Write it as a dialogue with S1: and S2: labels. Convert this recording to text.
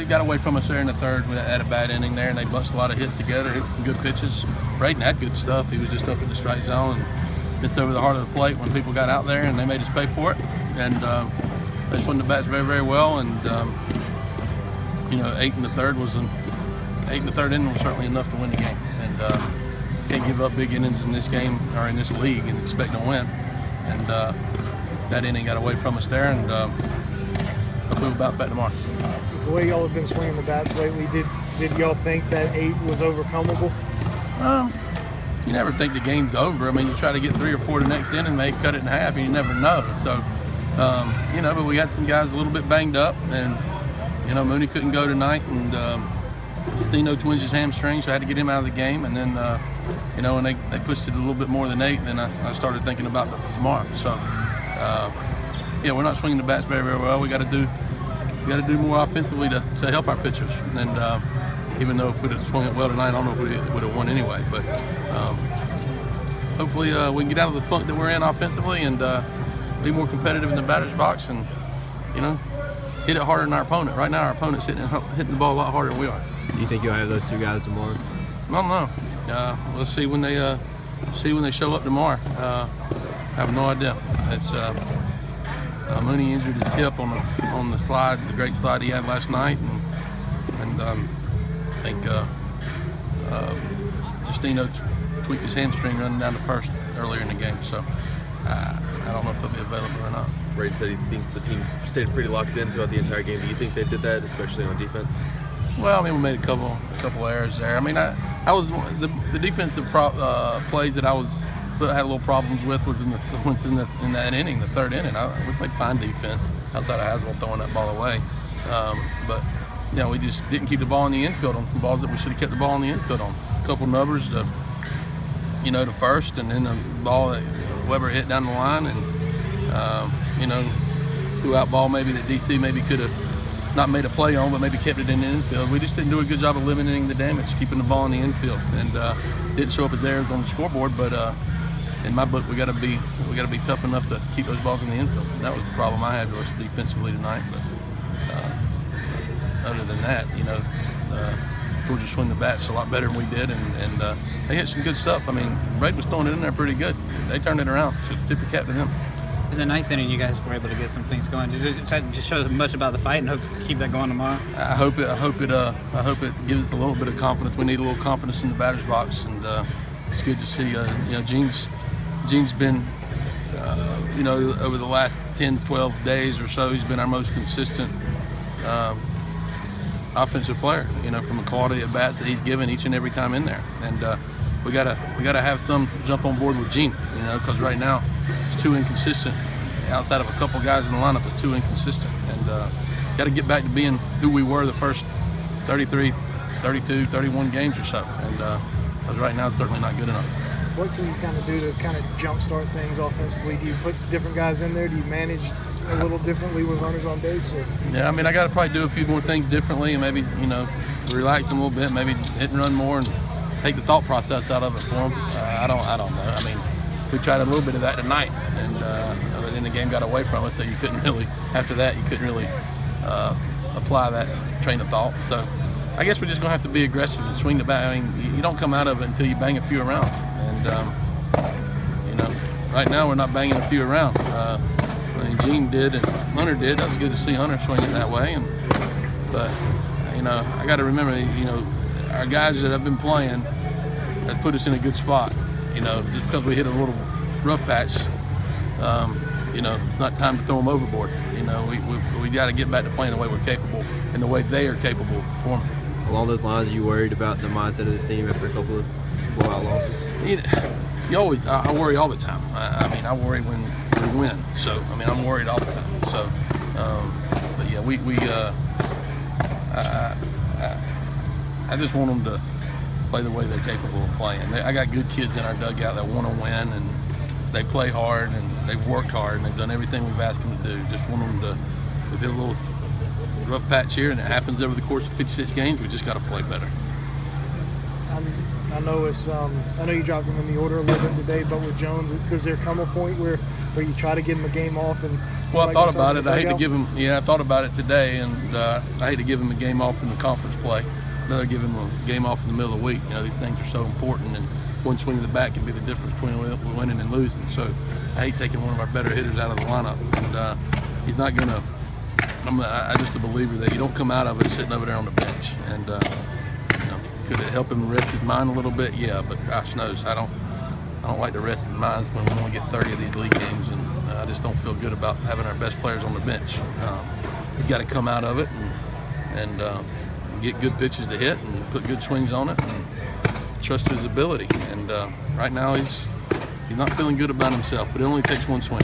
S1: he got away from us there in the third. We had a bad inning there, and they bunched a lot of hits together, hit some good pitches. Braden had good stuff. He was just up in the strike zone and missed over the heart of the plate when people got out there, and they made us pay for it. And they swung the bats very, very well. And eight in the third inning was certainly enough to win the game. And can't give up big innings in this game or in this league and expect to win. And that inning got away from us there, and hopefully we'll bounce back tomorrow.
S2: The way y'all have been swinging the bats lately, did y'all think that 8 was overcomable?
S1: You never think the game's over. I mean, you try to get 3 or 4 the next inning, maybe cut it in half, and you never know. So, but we got some guys a little bit banged up, and Mooney couldn't go tonight, and Stino twinged his hamstring, so I had to get him out of the game. And then, when they pushed it a little bit more than 8, then I started thinking about tomorrow. So, we're not swinging the bats very, very well. We got to do more offensively to help our pitchers. And even though if we'd have swung it well tonight, I don't know if we would have won anyway. But hopefully we can get out of the funk that we're in offensively and be more competitive in the batter's box and hit it harder than our opponent. Right now, our opponent's hitting the ball a lot harder than we are.
S3: Do you think you'll have those 2 guys tomorrow?
S1: I don't know. We'll see when they show up tomorrow. I have no idea. It's Mooney injured his hip on the slide, the great slide he had last night, and I think Justino tweaked his hamstring running down to first earlier in the game. So I don't know if he'll be available or not.
S3: Braden said he thinks the team stayed pretty locked in throughout the entire game. Do you think they did that, especially on defense?
S1: Well, I mean, we made a couple errors there. I mean, I was the defensive plays that I had a little problems with was in that inning, the third inning. We played fine defense outside of Haswell throwing that ball away, but we just didn't keep the ball in the infield on some balls that we should have kept the ball in the infield on. A couple numbers to first, and then the ball that Weber hit down the line, and two-out ball maybe that DC maybe could have not made a play on, but maybe kept it in the infield. We just didn't do a good job of limiting the damage, keeping the ball in the infield, and didn't show up as errors on the scoreboard. But in my book, we got to be tough enough to keep those balls in the infield. And that was the problem I had was defensively tonight. But other than that, Georgia swung the bats a lot better than we did, and they hit some good stuff. I mean, Braden was throwing it in there pretty good. They turned it around. So tip your cap to them.
S4: In the 9th inning, you guys were able to get some things going. Just show much about the fight, and hope to keep that going tomorrow.
S1: I hope it gives us a little bit of confidence. We need a little confidence in the batter's box, and it's good to see. Gene's been, over the last 10, 12 days or so, he's been our most consistent offensive player. From the quality of bats that he's given each and every time in there, and we gotta have some jump on board with Gene. Because right now it's too inconsistent. Outside of a couple guys in the lineup, it's too inconsistent, and got to get back to being who we were the first 33, 32, 31 games or so. And because right now it's certainly not good enough.
S2: What can you kind of do to kind of jumpstart things offensively? Do you put different guys in there? Do you manage a little differently with runners on base? Or?
S1: Yeah, I mean, I got to probably do a few more things differently, and maybe relax them a little bit, maybe hit and run more, and take the thought process out of it for them. I don't know. I mean, we tried a little bit of that tonight, and then the game got away from us, so you couldn't really. After that, you couldn't really apply that train of thought. So I guess we're just gonna have to be aggressive and swing the bat. I mean, you don't come out of it until you bang a few around, and right now we're not banging a few around. I mean, Gene did and Hunter did. That was good to see Hunter swing it that way. But I got to remember, our guys that have been playing have put us in a good spot. Just because we hit a little rough patch, it's not time to throw them overboard. We got to get back to playing the way we're capable and the way they are capable of performing.
S3: Along those lines, are you worried about the mindset of the team after a couple of blowout losses?
S1: I worry all the time. I worry when we win. So, I'm worried all the time. So, but yeah, I just want them to play the way they're capable of playing. I got good kids in our dugout that want to win, and they play hard, and they've worked hard, and they've done everything we've asked them to do. Just want them to, if hit a little rough patch here, and it happens over the course of 56 games, we just got to play better.
S2: I know you dropped him in the order a little bit today, but with Jones, does there come a point where you try to give him a game off? And
S1: well, I thought about it. I hate to give him. Yeah, I thought about it today, and I hate to give him a game off in the conference play. I'd rather give him a game off in the middle of the week. You know, these things are so important, and one swing of the bat can be the difference between winning and losing. So I hate taking one of our better hitters out of the lineup, and he's not going to. I'm just a believer that you don't come out of it sitting over there on the bench. And you know, could it help him rest his mind a little bit? Yeah, but gosh knows, I don't like to rest his minds when we only get 30 of these league games, and I just don't feel good about having our best players on the bench. He's got to come out of it and get good pitches to hit and put good swings on it and trust his ability. And right now he's not feeling good about himself, but it only takes one swing.